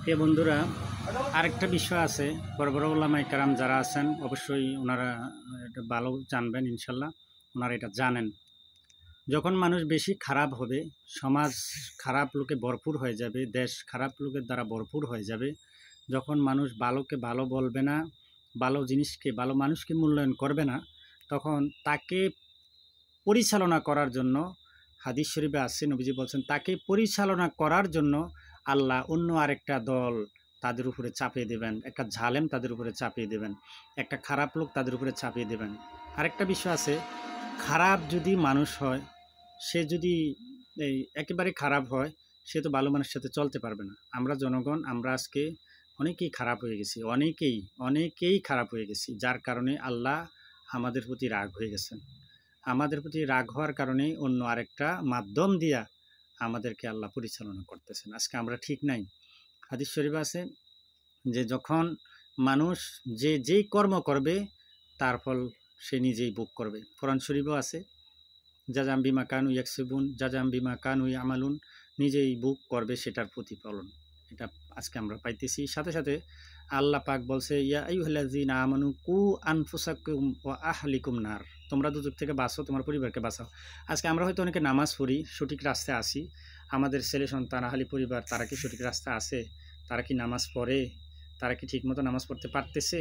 প্রিয় বন্ধুরা, আরেকটা বিষয় আছে। বড় বড় ওলামায়ে কেরাম যারা আছেন অবশ্যই ওনারা এটা ভালো জানবেন, ইনশাল্লাহ ওনারা এটা জানেন। যখন মানুষ বেশি খারাপ হবে, সমাজ খারাপ লোকে ভরপুর হয়ে যাবে, দেশ খারাপ লোকের দ্বারা ভরপুর হয়ে যাবে, যখন মানুষ ভালোকে ভালো বলবে না, ভালো জিনিসকে ভালো মানুষকে মূল্যায়ন করবে না, তখন তাকে পরিচালনা করার জন্য হাদিস শরীফে আছে, নবীজি বলছেন তাকে পরিচালনা করার জন্য আল্লাহ অন্য আরেকটা দল তাদের উপরে চাপিয়ে দেবেন, একটা ঝালেম তাদের উপরে চাপিয়ে দেবেন, একটা খারাপ লোক তাদের উপরে চাপিয়ে দেবেন। আরেকটা বিষয় আছে, খারাপ যদি মানুষ হয়, সে যদি এই একেবারে খারাপ হয়, সে তো ভালো মানুষের সাথে চলতে পারবে না। আমরা জনগণ, আমরা আজকে অনেকেই খারাপ হয়ে গেছি, অনেকেই খারাপ হয়ে গেছি, যার কারণে আল্লাহ আমাদের প্রতি রাগ হয়ে গেছেন। আমাদের প্রতি রাগ হওয়ার কারণে অন্য আরেকটা মাধ্যম দিয়া আমাদেরকে আল্লাহ পরিচালনা করতেছেন। আজকে আমরা ঠিক নাই। হাদিস শরীফে আছে যে যখন মানুষ যেই কর্ম করবে তার ফল সে নিজেই ভোগ করবে। কোরআন শরীফও আছে, জাজাম বিমা কানু ইয়াকসিবুন, জাজাম বিমা কানু ইয়ামালুন, নিজেই ভোগ করবে সেটার প্রতিফলন। এটা আজকে আমরা পাইতেছি। সাথে সাথে আল্লাহ পাক বলছে, ইয়া আইয়ুহাল্লাযীনা আমানু কু আনফুসাকুম ওয়া আহলিকুম নার, তোমরা দুজক থেকে বাঁচো, তোমার পরিবারকে বাঁচাও। আজকে আমরা হয়তো অনেকে নামাজ পড়ি, সঠিক রাস্তায় আসি, আমাদের ছেলে সন্তান আহলি পরিবার তারা কি সঠিক রাস্তায় আছে? তারা কি নামাজ পড়ে? তারা কি ঠিকমতো নামাজ পড়তে পারতেছে?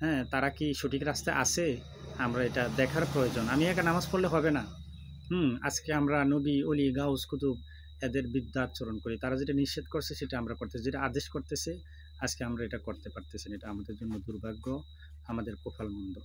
হ্যাঁ, তারা কি সঠিক রাস্তায় আছে? আমরা এটা দেখার প্রয়োজন। আমি একা নামাজ পড়লে হবে না। আজকে আমরা নবী, অলি, গাউস, কুতুব এদের বিদ্যাচরণ করি। তারা যেটা নিষেধ করছে সেটা আমরা করতেছি, যেটা আদেশ করতেছে আজকে আমরা এটা করতে পারতেছি না। এটা আমাদের জন্য দুর্ভাগ্য, আমাদের কপাল মন্দ।